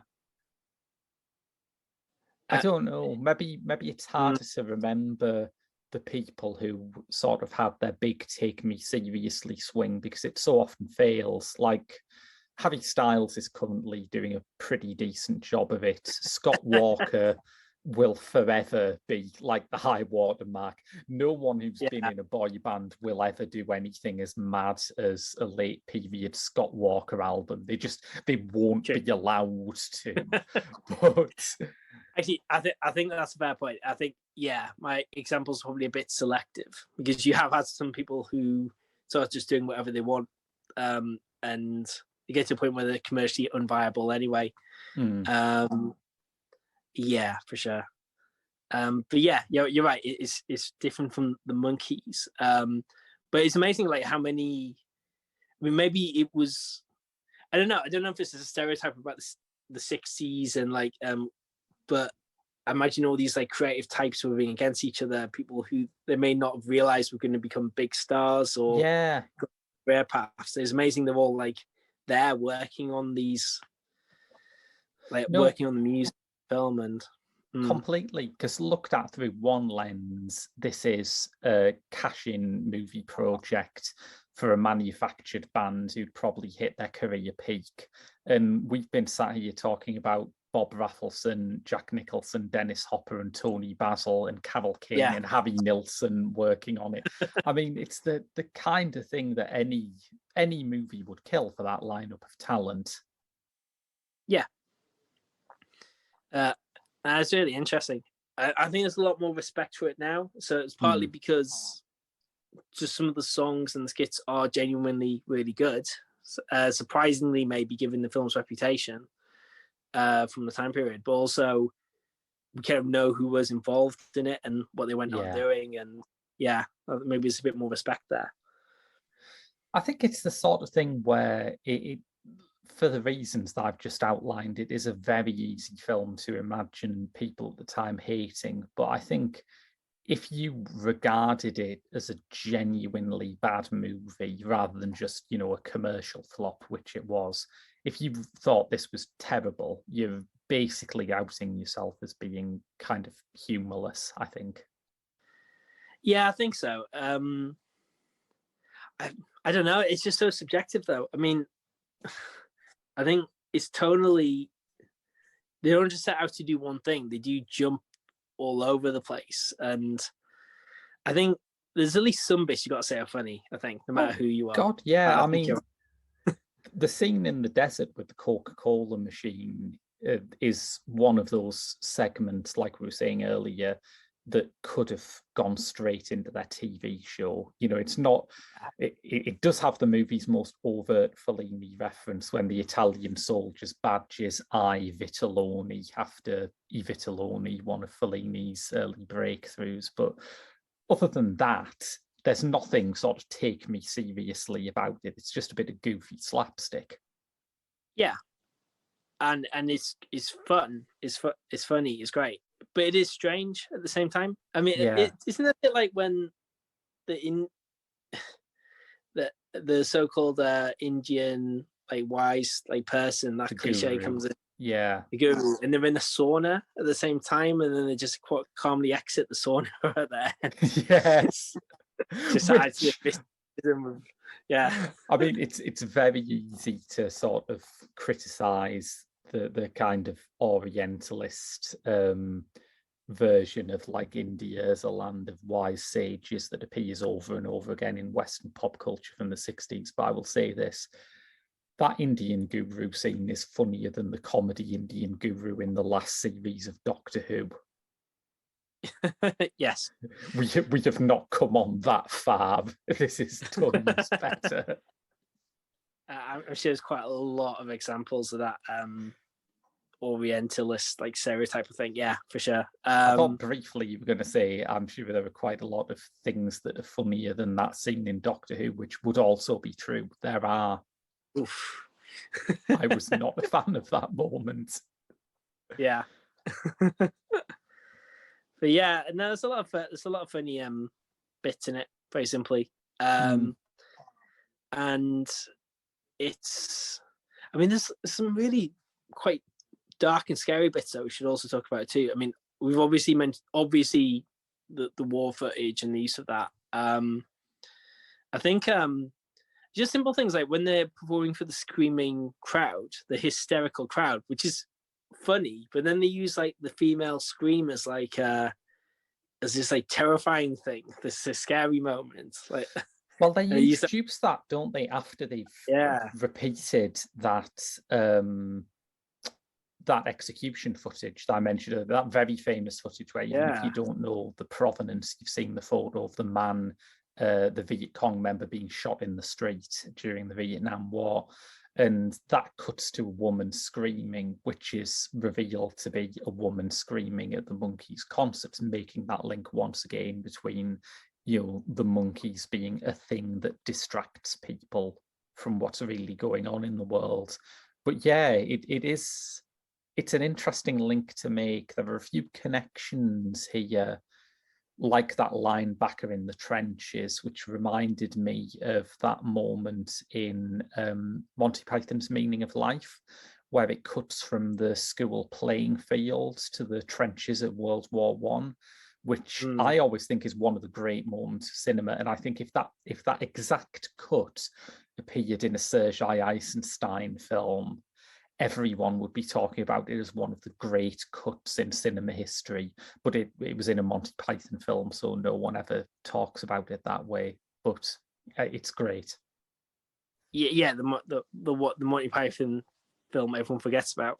I Uh, don't know. Maybe it's mm, harder to remember the people who sort of had their big take me seriously swing because it so often fails. Like Harry Styles is currently doing a pretty decent job of it. Scott Walker will forever be like the high watermark. No one who's been yeah, in a boy band will ever do anything as mad as a late period Scott Walker album. They won't true. be allowed to. But Actually, I think that's a fair point. I think my example's probably a bit selective because you have had some people who sort of just doing whatever they want, and you get to a point where they're commercially unviable anyway. Yeah, for sure. But yeah, you're right. It's different from the Monkees. But it's amazing like how many. I mean, maybe it was. I don't know. I don't know if this is a stereotype about the '60s and like but I imagine all these like creative types moving against each other, people who they may not have realized were going to become big stars or yeah, career paths. It's amazing they're all like there working on these, like no, working on the music, film, and completely. Because looked at through one lens, this is a cash-in movie project for a manufactured band who'd probably hit their career peak. And we've been sat here talking about Bob Raffleson, Jack Nicholson, Dennis Hopper, and Tony Basil, and Carole King, yeah, and Harry Nilsson working on it. I mean, it's the kind of thing that any movie would kill for that lineup of talent. yeah. That's really interesting. I think there's a lot more respect for it now. So it's partly Hmm. because just some of the songs and the skits are genuinely really good. Surprisingly, maybe given the film's reputation from the time period, but also we kind of know who was involved in it and what they went on Yeah. doing, and yeah, maybe there's a bit more respect there. I think it's the sort of thing where for the reasons that I've just outlined, it is a very easy film to imagine people at the time hating. But I think if you regarded it as a genuinely bad movie rather than just, a commercial flop, which it was, if you thought this was terrible, you're basically outing yourself as being kind of humorless, I think. Yeah, I think so. I don't know. It's just so subjective, though. I mean, I think it's totally. They don't just set out to do one thing. They do jump all over the place, and I think there's at least some bits you got to say are funny. I think, no matter who you are. God, yeah. I mean, you're... the scene in the desert with the Coca-Cola machine is one of those segments, like we were saying earlier, that could have gone straight into their TV show. You know, it's not. It does have the movie's most overt Fellini reference when the Italian soldiers badges I Vitelloni after I Vitelloni, one of Fellini's early breakthroughs. But other than that, there's nothing sort of take me seriously about it. It's just a bit of goofy slapstick. Yeah, and it's fun. It's funny. It's great, but it is strange at the same time. I mean, Yeah. isn't that a bit like when the so-called Indian like wise like person, that The cliche guru. comes in, Yeah. the guru, and they're in a sauna at the same time, and then they just quite calmly exit the sauna at the end. Yes. Just adds to the yeah. I mean, it's very easy to sort of criticize the kind of Orientalist version of like India as a land of wise sages that appears over and over again in Western pop culture from the 60s. But I will say this, that Indian guru scene is funnier than the comedy Indian guru in the last series of Doctor Who. Yes. We have not come on that far. This is tons better. I'm sure there's quite a lot of examples of that Orientalist like stereotype of thing. Yeah, for sure. I thought briefly you were going to say, I'm sure there are quite a lot of things that are funnier than that scene in Doctor Who, which would also be true. There are. Oof. I was not a fan of that moment. Yeah. But yeah, and there's a lot of funny bits in it, very simply. And it's, I mean, there's some really quite dark and scary bits that we should also talk about too. I mean, we've obviously mentioned the war footage and the use of that. I think just simple things like when they're performing for the screaming crowd, the hysterical crowd, which is funny, but then they use like the female scream as like as this like terrifying thing, this scary moment. Like, well, they introduce that, don't they, after they've repeated that that execution footage that I mentioned, that very famous footage where even if you don't know the provenance, you've seen the photo of the man, the Viet Cong member being shot in the street during the Vietnam War. And that cuts to a woman screaming, which is revealed to be a woman screaming at the Monkees concert, making that link once again between, you know, the Monkees being a thing that distracts people from what's really going on in the world. But yeah, it's an interesting link to make. There are a few connections here, like that linebacker in the trenches, which reminded me of that moment in Monty Python's Meaning of Life, where it cuts from the school playing field to the trenches at World War One, which I always think is one of the great moments of cinema. And I think if that exact cut appeared in a Serge Eisenstein film, everyone would be talking about it as one of the great cuts in cinema history, but it was in a Monty Python film, so no one ever talks about it that way. But it's great. Yeah, the Monty Python film everyone forgets about.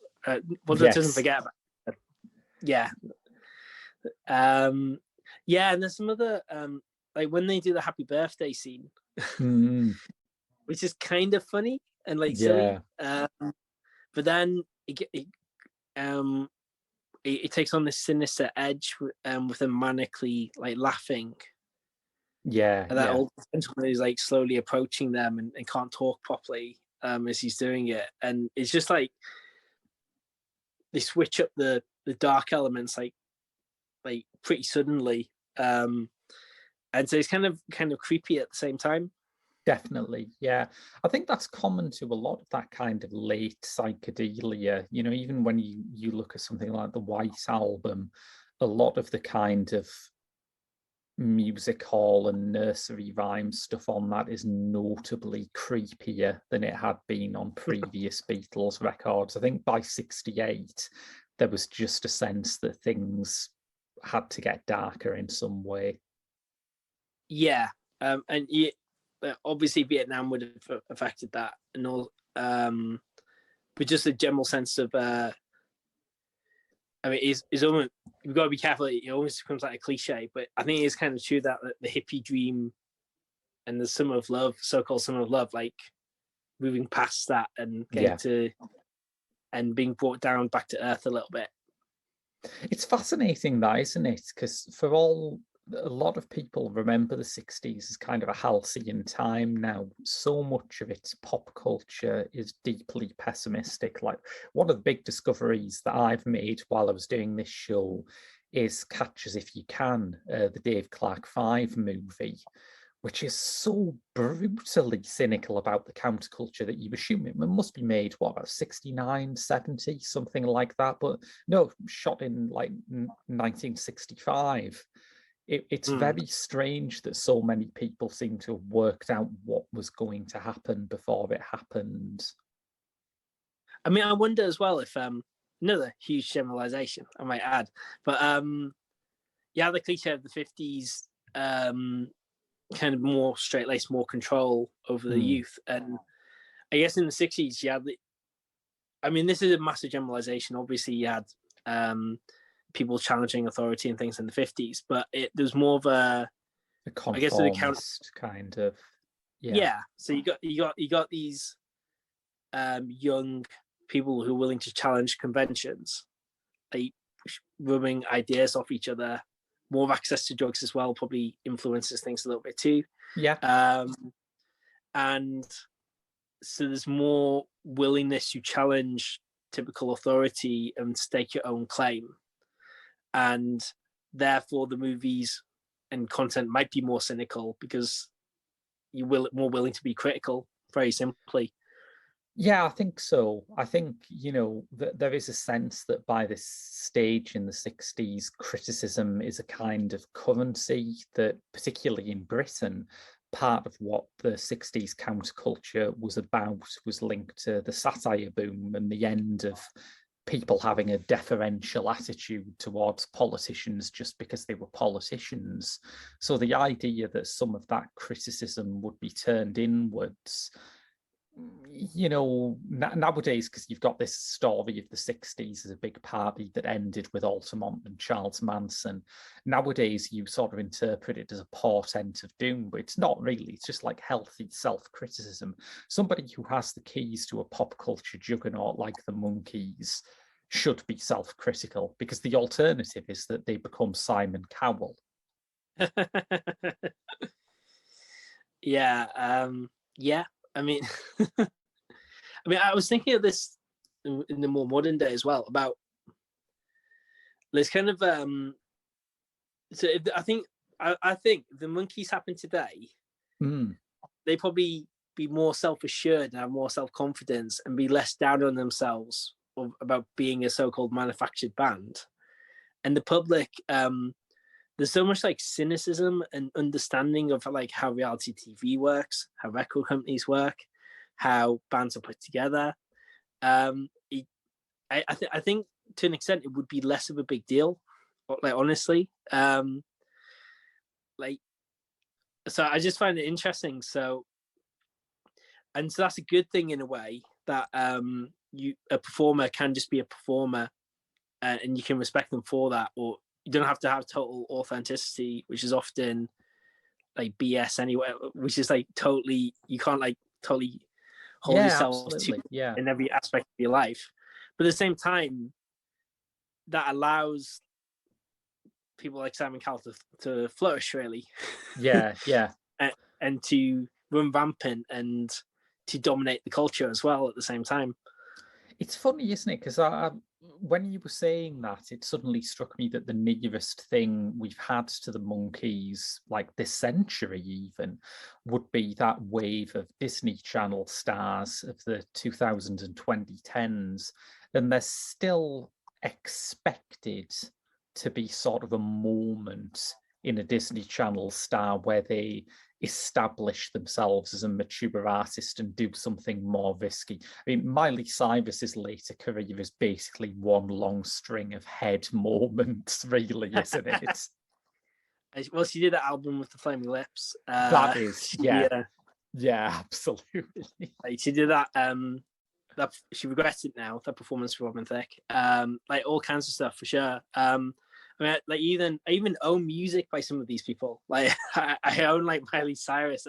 Doesn't forget about. Yeah. Yeah, and there's some other like when they do the happy birthday scene, which is kind of funny and like silly. But then it takes on this sinister edge with them manically like laughing. And that old gentleman is like slowly approaching them and can't talk properly as he's doing it, and it's just like they switch up the dark elements like pretty suddenly, and so it's kind of creepy at the same time. Definitely, yeah. I think that's common to a lot of that kind of late psychedelia. You know, even when you look at something like the White Album, a lot of the kind of music hall and nursery rhyme stuff on that is notably creepier than it had been on previous Beatles records. I think by 68, there was just a sense that things had to get darker in some way. Yeah, and obviously Vietnam would have affected that and all, but just a general sense of I mean, it's almost, you've got to be careful. It almost becomes like a cliche, but I think it's kind of true that the hippie dream and the summer of love, so-called summer of love, like moving past that and getting to and being brought down back to earth a little bit. It's fascinating, that, isn't it? Because a lot of people remember the 60s as kind of a halcyon time. Now so much of its pop culture is deeply pessimistic. Like, one of the big discoveries that I've made while I was doing this show is Catch As If You Can, the Dave Clark 5 movie, which is so brutally cynical about the counterculture that you assume it must be made, what, about 69, 70, something like that. But no, shot in like 1965. It's very strange that so many people seem to have worked out what was going to happen before it happened. I mean, I wonder as well if another huge generalization I might add, but yeah, the cliche of the 50s, kind of more straight-laced, more control over the youth, and I guess in the 60s, yeah, I mean, this is a massive generalization. Obviously, you had people challenging authority and things in the 50s, but there's more of a conformist kind of, yeah. So you got these young people who are willing to challenge conventions, like rubbing ideas off each other. More access to drugs as well probably influences things a little bit too. Yeah. And so there's more willingness to challenge typical authority and stake your own claim. And therefore the movies and content might be more cynical because you're more willing to be critical, very simply. Yeah, I think so. I think, there is a sense that by this stage in the 60s, criticism is a kind of currency that, particularly in Britain, part of what the 60s counterculture was about was linked to the satire boom and the end of people having a deferential attitude towards politicians just because they were politicians. So the idea that some of that criticism would be turned inwards, nowadays, because you've got this story of the 60s as a big party that ended with Altamont and Charles Manson. Nowadays, you sort of interpret it as a portent of doom, but it's not really. It's just like healthy self-criticism. Somebody who has the keys to a pop culture juggernaut like the Monkees should be self-critical, because the alternative is that they become Simon Cowell. Yeah. Yeah. I mean, I was thinking of this in the more modern day as well about this kind of. So I think if the Monkees happened today, they probably be more self-assured and have more self-confidence and be less down on themselves about being a so-called manufactured band. And the public, there's so much like cynicism and understanding of like how reality TV works, how record companies work, how bands are put together. I think to an extent it would be less of a big deal, like honestly. Like, so I just find it interesting. So that's a good thing in a way that a performer can just be a performer, and you can respect them for that, or you don't have to have total authenticity, which is often like BS anyway, which is like totally, you can't like totally hold yourself to in every aspect of your life. But at the same time, that allows people like Simon Cowell to flourish, really. Yeah. and to run rampant and to dominate the culture as well at the same time. It's funny, isn't it? Because when you were saying that, it suddenly struck me that the nearest thing we've had to the Monkees, like this century even, would be that wave of Disney Channel stars of the 2000s and 2010s. And they're still expected to be sort of a moment in a Disney Channel star where they establish themselves as a mature artist and do something more risky. I mean, Miley Cyrus's later career is basically one long string of head moments, really, isn't it? Well, she did that album with the Flaming Lips. That is, yeah, absolutely. Like she did that. That she regrets it now. That performance for Robin Thicke. Like all kinds of stuff for sure. I mean, like I even own music by some of these people. Like I own like Miley Cyrus.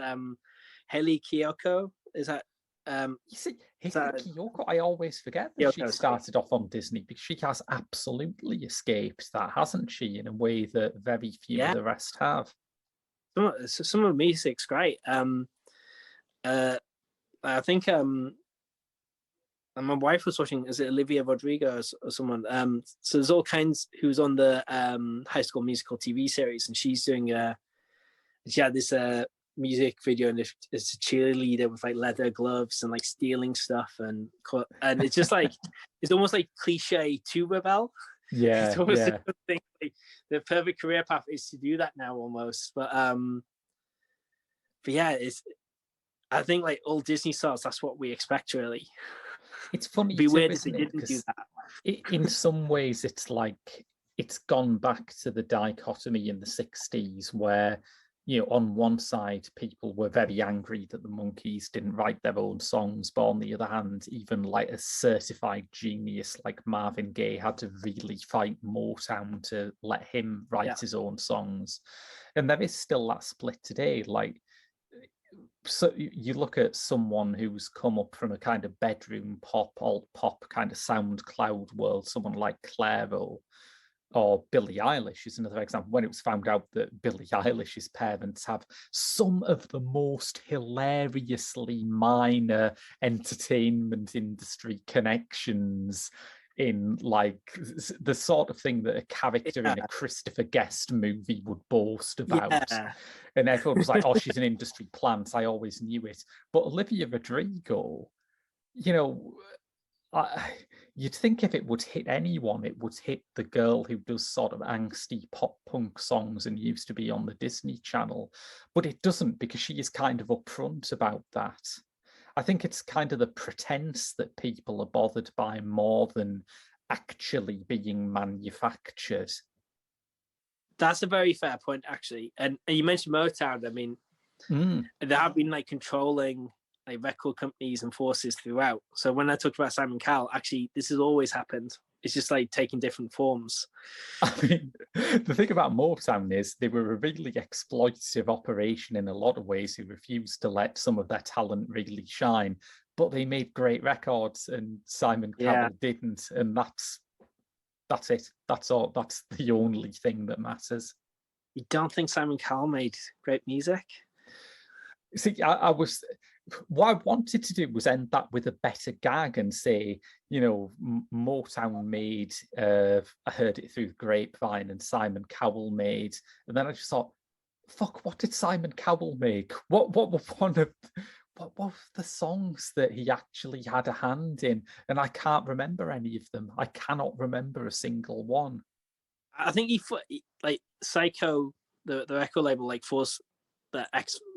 Hayley Kiyoko is that? You see, Kiyoko, I always forget that she started off on Disney because she has absolutely escaped that, hasn't she? In a way that very few of the rest have. Some of the music's great. I think my wife was watching, is it Olivia Rodrigo or someone? So there's all kinds who's on the High School Musical TV series, and she's doing she had this music video, and it's a cheerleader with like leather gloves and like stealing stuff, and it's just like it's almost like cliche to rebel. Yeah, it's almost a good thing. Like, the perfect career path is to do that now, almost. But yeah, I think like all Disney stars, that's what we expect, really. It's funny. It'd be weird if they didn't do that. In some ways, it's like it's gone back to the dichotomy in the 60s where, you know, on one side, people were very angry that the Monkees didn't write their own songs, but on the other hand, even like a certified genius like Marvin Gaye had to really fight Motown to let him write his own songs. And there is still that split today. Like, so you look at someone who's come up from a kind of bedroom pop, alt pop kind of SoundCloud world, someone like Clairo or Billie Eilish is another example. When it was found out that Billie Eilish's parents have some of the most hilariously minor entertainment industry connections in like the sort of thing that a character in a Christopher Guest movie would boast about. And everyone was like, oh, she's an industry plant. I always knew it. But Olivia Rodrigo, you know, you'd think if it would hit anyone, it would hit the girl who does sort of angsty pop punk songs and used to be on the Disney Channel. But it doesn't, because she is kind of upfront about that. I think it's kind of the pretense that people are bothered by more than actually being manufactured. That's a very fair point, actually. And you mentioned Motown. I mean, they have been like controlling like record companies and forces throughout. So when I talked about Simon Cowell, actually, this has always happened. It's just like taking different forms. I mean, the thing about Motown is they were a really exploitative operation in a lot of ways who refused to let some of their talent really shine. But they made great records and Simon Cowell didn't. And that's it. That's all. That's the only thing that matters. You don't think Simon Cowell made great music? See, what I wanted to do was end that with a better gag and say, you know, Motown made I Heard It Through the Grapevine and Simon Cowell made, and then I just thought, fuck, what did Simon Cowell make? What were the songs that he actually had a hand in? And I can't remember any of them. I cannot remember a single one. I think he like Psycho, the record label, like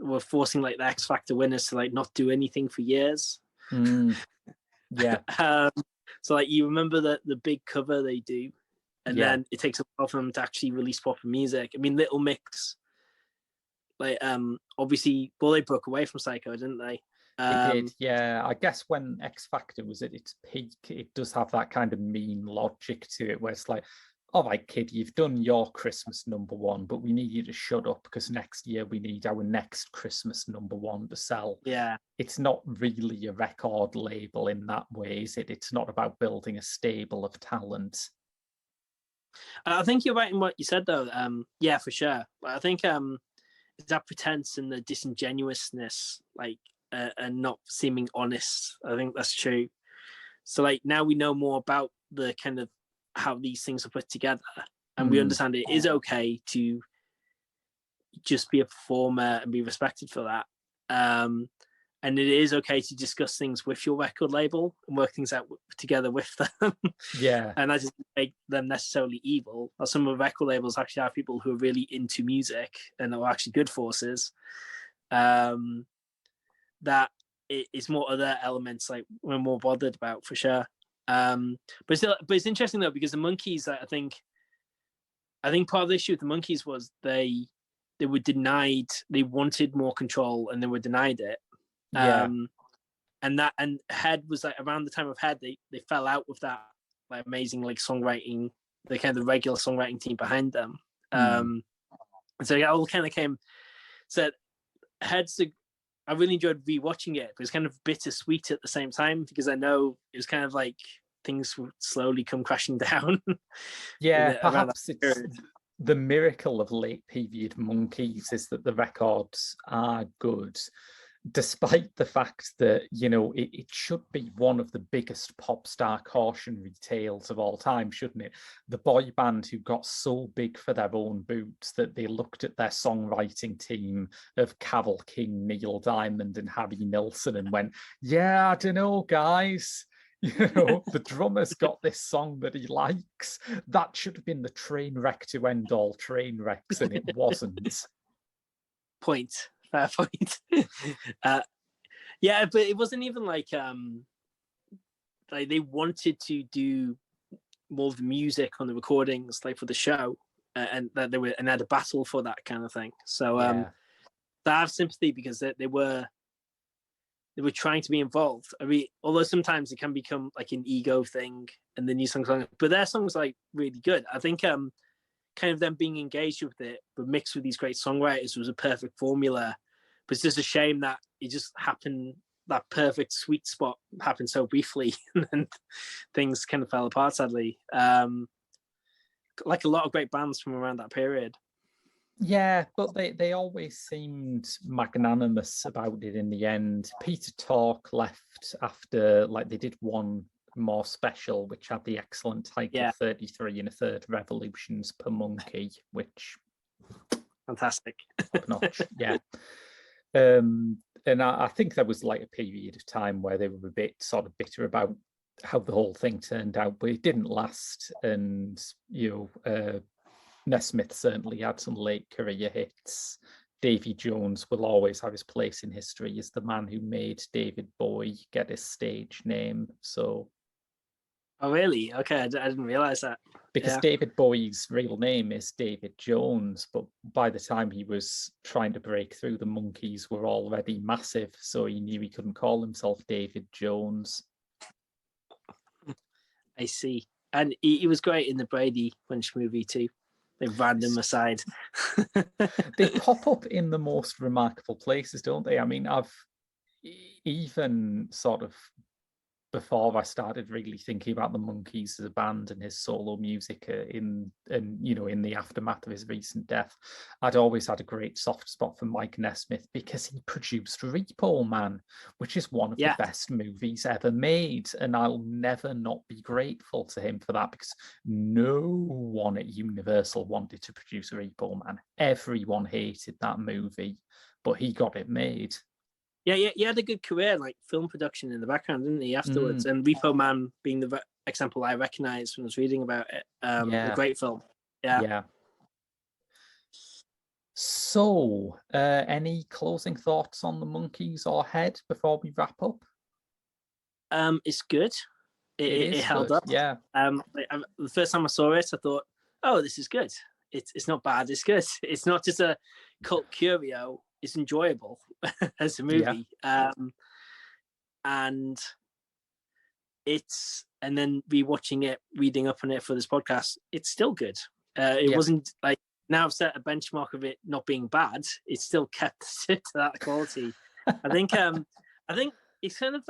were forcing like the X Factor winners to like not do anything for years. Yeah. So like you remember the big cover they do, and then it takes a while for them to actually release proper music. I mean, Little Mix, like obviously, well, they broke away from Psycho, didn't they? It did, yeah. I guess when X Factor was at its peak, it does have that kind of mean logic to it, where it's like, all right, kid, you've done your Christmas #1, but we need you to shut up because next year we need our next Christmas #1 to sell. Yeah. It's not really a record label in that way, is it? It's not about building a stable of talent. I think you're right in what you said, though. Yeah, for sure. But I think it's that pretense and the disingenuousness, like, and not seeming honest. I think that's true. So, like, now we know more about the kind of how these things are put together, and we understand it is okay to just be a performer and be respected for that. and it is okay to discuss things with your record label and work things out together with them. Yeah. And that doesn't make them necessarily evil. Some of the record labels actually have people who are really into music and are actually good forces. That it's more other elements like we're more bothered about for sure. But it's interesting though, because the Monkees, I think part of the issue with the Monkees was they were denied, they wanted more control and they were denied it. Yeah. And Head was like around the time of Head, they fell out with that like amazing like songwriting, the kind of the regular songwriting team behind them. And so it all kind of came. So Head's I really enjoyed rewatching it, but it's kind of bittersweet at the same time, because I know it was kind of like things would slowly come crashing down. Yeah, perhaps it's the miracle of late period Monkees is that the records are good, despite the fact that, you know, it should be one of the biggest pop star cautionary tales of all time, shouldn't it? The boy band who got so big for their own boots that they looked at their songwriting team of Carole King, Neil Diamond, and Harry Nilsson and went, yeah, I don't know, guys. You know, the drummer's got this song that he likes. That should have been the train wreck to end all train wrecks, and it wasn't. Fair point. Yeah, but it wasn't even like they wanted to do more of the music on the recordings, like for the show, and that they had a battle for that kind of thing. So I have sympathy, because they were trying to be involved. I mean, although sometimes it can become like an ego thing, and the new songs, but their songs are like really good. I think kind of them being engaged with it, but mixed with these great songwriters, was a perfect formula. But it's just a shame that it just happened, that perfect sweet spot happened so briefly, and then things kind of fell apart, sadly. Like a lot of great bands from around that period. Yeah, but they always seemed magnanimous about it in the end. Peter Tork left after, like, they did one more special, which had the excellent title 33 and a third revolutions per monkey, which fantastic, top notch. Yeah. And I think there was like a period of time where they were a bit sort of bitter about how the whole thing turned out, but it didn't last. And you know, Nesmith certainly had some late career hits. Davy Jones will always have his place in history as the man who made David Bowie get his stage name. So, oh really? Okay, I didn't realize that. Because David Bowie's real name is David Jones, but by the time he was trying to break through, the Monkees were already massive, so he knew he couldn't call himself David Jones. I see. And he was great in the Brady Bunch movie too. They random aside. They pop up in the most remarkable places, don't they? I mean, I've even sort of, before I started really thinking about the Monkees as a band and his solo music in the aftermath of his recent death, I'd always had a great soft spot for Mike Nesmith, because he produced Repo Man, which is one of the best movies ever made, and I'll never not be grateful to him for that, because no one at Universal wanted to produce Repo Man. Everyone hated that movie, but he got it made. Yeah, he had a good career, like film production in the background, didn't he, afterwards? And Repo Man being the example I recognized when I was reading about it. A great film. Yeah. So, any closing thoughts on the Monkees or Head before we wrap up? It's good. It held up. Yeah. The first time I saw it, I thought, oh, this is good. It's not bad. It's good. It's not just a cult curio. It's enjoyable as a movie. And then rewatching it, reading up on it for this podcast, it's still good. It wasn't like, now I've set a benchmark of it not being bad. It's still kept to that quality. I think it's kind of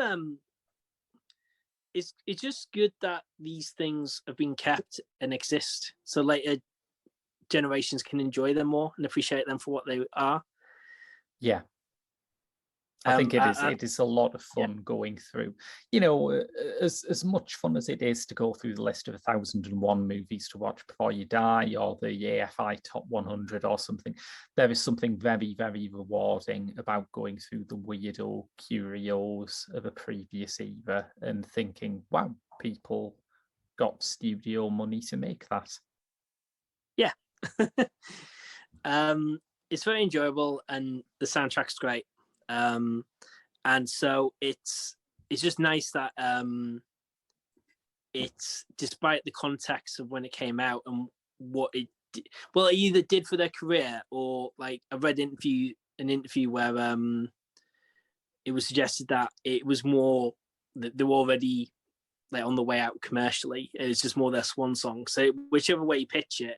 it's just good that these things have been kept and exist, so later generations can enjoy them more and appreciate them for what they are. Yeah, I think it is a lot of fun going through. You know, as much fun as it is to go through the list of 1001 movies to watch before you die, or the AFI Top 100 or something, there is something very, very rewarding about going through the weirdo curios of a previous era and thinking, wow, people got studio money to make that. Yeah. It's very enjoyable, and the soundtrack's great. And so it's just nice that it's, despite the context of when it came out and what it either did for their career, or like I read an interview where it was suggested that it was more that they were already like on the way out commercially. It was just more their swan song. So whichever way you pitch it,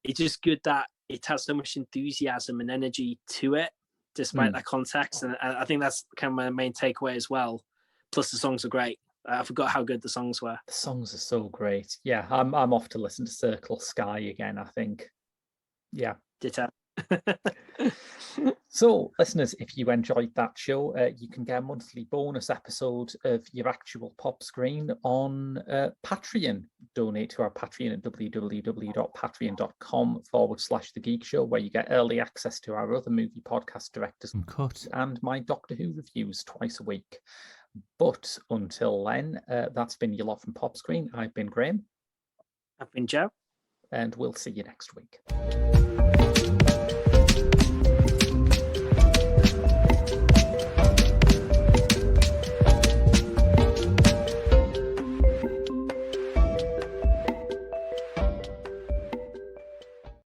it's just good that it has so much enthusiasm and energy to it, despite that context. And I think that's kind of my main takeaway as well. Plus the songs are great. I forgot how good the songs were. The songs are so great. Yeah, I'm off to listen to Circle Sky again, I think. Yeah. Ditto. So, listeners, if you enjoyed that show, you can get a monthly bonus episode of your actual pop screen on Patreon. Donate to our Patreon at www.patreon.com/The Geek Show, where you get early access to our other movie podcast, Directors Uncut, and my Doctor Who reviews twice a week. But until then, that's been your lot from Pop Screen. I've been Graham. I've been Joe. And we'll see you next week.